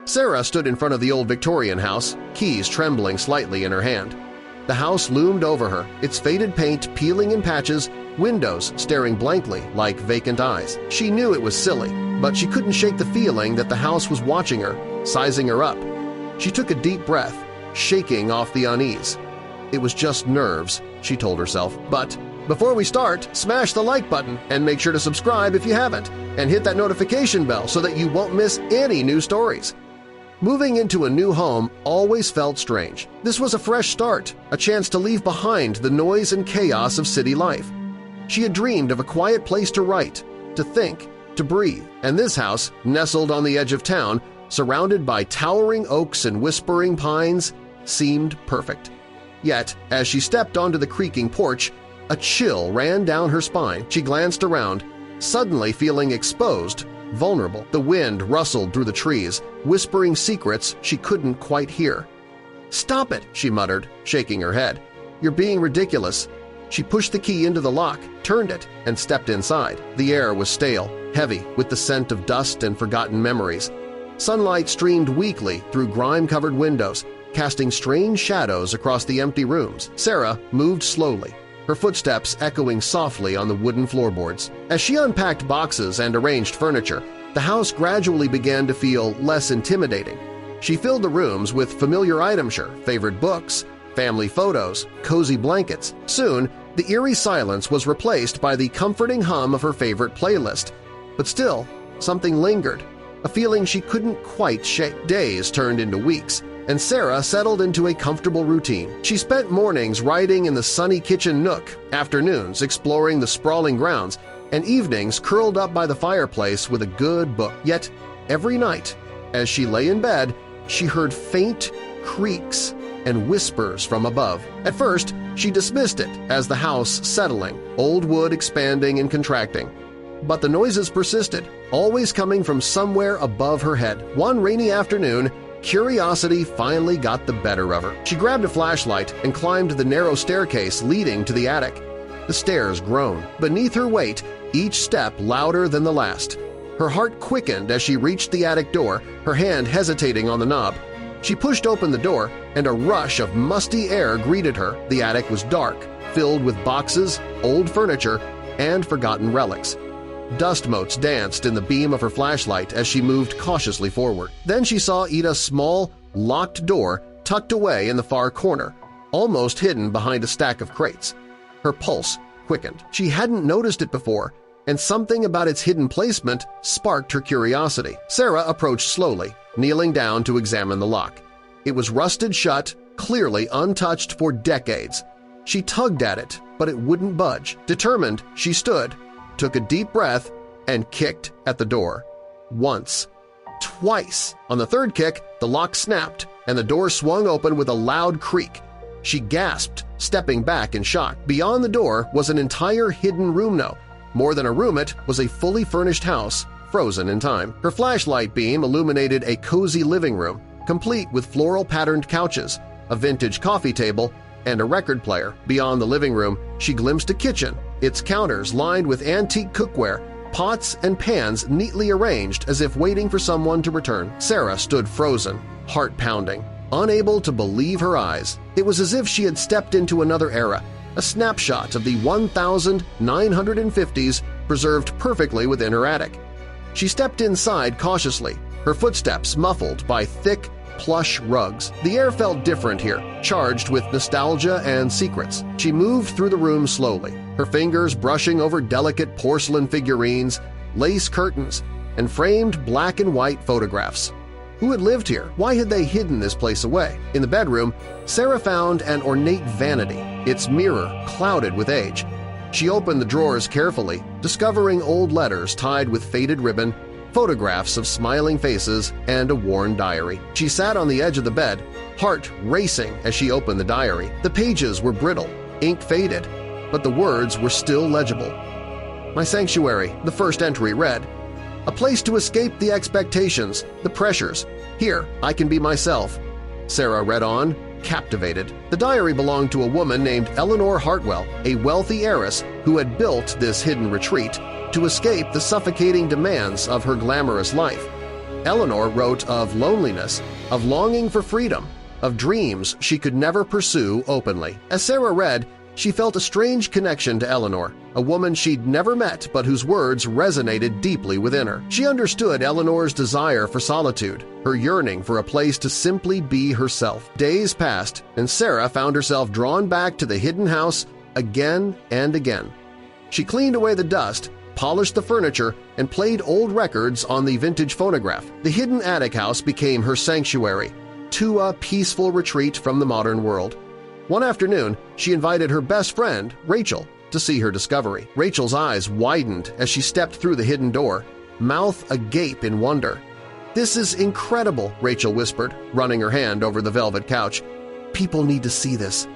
Sarah stood in front of the old Victorian house, keys trembling slightly in her hand. The house loomed over her, its faded paint peeling in patches, windows staring blankly like vacant eyes. She knew it was silly, but she couldn't shake the feeling that the house was watching her, sizing her up. She took a deep breath, shaking off the unease. It was just nerves, she told herself, but before we start, smash the like button and make sure to subscribe if you haven't, and hit that notification bell so that you won't miss any new stories. Moving into a new home always felt strange. This was a fresh start, a chance to leave behind the noise and chaos of city life. She had dreamed of a quiet place to write, to think, to breathe, and this house, nestled on the edge of town, surrounded by towering oaks and whispering pines, seemed perfect. Yet, as she stepped onto the creaking porch, a chill ran down her spine. She glanced around, suddenly feeling exposed, vulnerable. The wind rustled through the trees, whispering secrets she couldn't quite hear. "Stop it!" she muttered, shaking her head. "You're being ridiculous." She pushed the key into the lock, turned it, and stepped inside. The air was stale, heavy with the scent of dust and forgotten memories. Sunlight streamed weakly through grime-covered windows, casting strange shadows across the empty rooms. Sarah moved slowly, her footsteps echoing softly on the wooden floorboards. As she unpacked boxes and arranged furniture, the house gradually began to feel less intimidating. She filled the rooms with familiar items, favorite books, family photos, cozy blankets. Soon, the eerie silence was replaced by the comforting hum of her favorite playlist. But still, something lingered, a feeling she couldn't quite shake. Days turned into weeks, and Sarah settled into a comfortable routine. She spent mornings writing in the sunny kitchen nook, afternoons exploring the sprawling grounds, and evenings curled up by the fireplace with a good book. Yet every night, as she lay in bed, she heard faint creaks and whispers from above. At first, she dismissed it as the house settling, old wood expanding and contracting. But the noises persisted, always coming from somewhere above her head. One rainy afternoon, curiosity finally got the better of her. She grabbed a flashlight and climbed the narrow staircase leading to the attic. The stairs groaned. Beneath her weight, each step louder than the last. Her heart quickened as she reached the attic door, her hand hesitating on the knob. She pushed open the door, and a rush of musty air greeted her. The attic was dark, filled with boxes, old furniture, and forgotten relics. Dust motes danced in the beam of her flashlight as she moved cautiously forward. Then she saw Ida's small, locked door tucked away in the far corner, almost hidden behind a stack of crates. Her pulse quickened. She hadn't noticed it before, and something about its hidden placement sparked her curiosity. Sarah approached slowly, kneeling down to examine the lock. It was rusted shut, clearly untouched for decades. She tugged at it, but it wouldn't budge. Determined, she stood, took a deep breath, and kicked at the door. Once. Twice. On the third kick, the lock snapped, and the door swung open with a loud creak. She gasped, stepping back in shock. Beyond the door was an entire hidden room now. More than a room, it was a fully furnished house, frozen in time. Her flashlight beam illuminated a cozy living room, complete with floral-patterned couches, a vintage coffee table, and a record player. Beyond the living room, she glimpsed a kitchen, its counters lined with antique cookware, pots and pans neatly arranged as if waiting for someone to return. Sarah stood frozen, heart pounding, unable to believe her eyes. It was as if she had stepped into another era, a snapshot of the 1950s preserved perfectly within her attic. She stepped inside cautiously, her footsteps muffled by thick, plush rugs. The air felt different here, charged with nostalgia and secrets. She moved through the room slowly, her fingers brushing over delicate porcelain figurines, lace curtains, and framed black and white photographs. Who had lived here? Why had they hidden this place away? In the bedroom, Sarah found an ornate vanity, its mirror clouded with age. She opened the drawers carefully, discovering old letters tied with faded ribbon, photographs of smiling faces, and a worn diary. She sat on the edge of the bed, heart racing as she opened the diary. The pages were brittle, ink faded, but the words were still legible. "My sanctuary," the first entry read. "A place to escape the expectations, the pressures. Here, I can be myself." Sarah read on, captivated. The diary belonged to a woman named Eleanor Hartwell, a wealthy heiress who had built this hidden retreat to escape the suffocating demands of her glamorous life. Eleanor wrote of loneliness, of longing for freedom, of dreams she could never pursue openly. As Sarah read, she felt a strange connection to Eleanor, a woman she'd never met but whose words resonated deeply within her. She understood Eleanor's desire for solitude, her yearning for a place to simply be herself. Days passed, and Sarah found herself drawn back to the hidden house again and again. She cleaned away the dust, polished the furniture, and played old records on the vintage phonograph. The hidden attic house became her sanctuary, to a peaceful retreat from the modern world. One afternoon, she invited her best friend, Rachel, to see her discovery. Rachel's eyes widened as she stepped through the hidden door, mouth agape in wonder. "This is incredible," Rachel whispered, running her hand over the velvet couch. "People need to see this."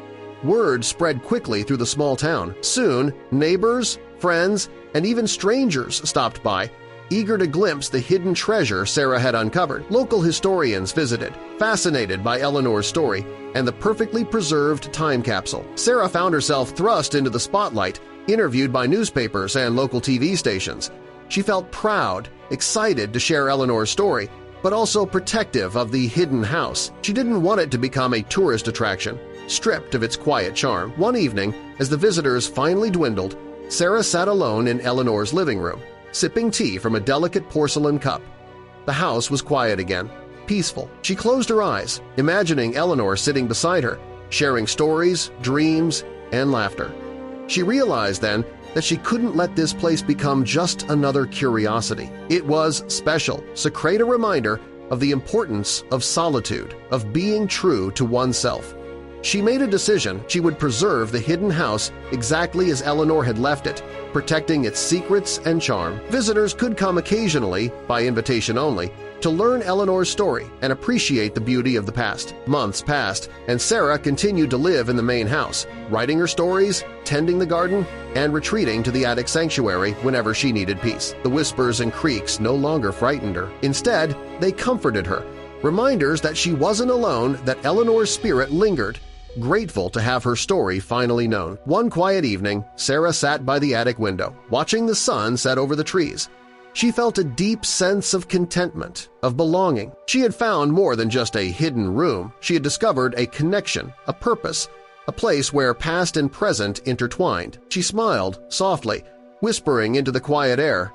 Word spread quickly through the small town. Soon, neighbors, friends, and even strangers stopped by, eager to glimpse the hidden treasure Sarah had uncovered. Local historians visited, fascinated by Eleanor's story and the perfectly preserved time capsule. Sarah found herself thrust into the spotlight, interviewed by newspapers and local TV stations. She felt proud, excited to share Eleanor's story, but also protective of the hidden house. She didn't want it to become a tourist attraction, stripped of its quiet charm. One evening, as the visitors finally dwindled, Sarah sat alone in Eleanor's living room, sipping tea from a delicate porcelain cup. The house was quiet again, peaceful. She closed her eyes, imagining Eleanor sitting beside her, sharing stories, dreams, and laughter. She realized then that she couldn't let this place become just another curiosity. It was special, so create a reminder of the importance of solitude, of being true to oneself. She made a decision she would preserve the hidden house exactly as Eleanor had left it, protecting its secrets and charm. Visitors could come occasionally, by invitation only, to learn Eleanor's story and appreciate the beauty of the past. Months passed, and Sarah continued to live in the main house, writing her stories, tending the garden, and retreating to the attic sanctuary whenever she needed peace. The whispers and creaks no longer frightened her. Instead, they comforted her, reminders that she wasn't alone, that Eleanor's spirit lingered, grateful to have her story finally known. One quiet evening, Sarah sat by the attic window, watching the sun set over the trees. She felt a deep sense of contentment, of belonging. She had found more than just a hidden room. She had discovered a connection, a purpose, a place where past and present intertwined. She smiled softly, whispering into the quiet air,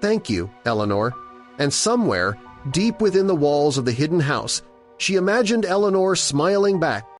"Thank you, Eleanor." And somewhere, deep within the walls of the hidden house, she imagined Eleanor smiling back,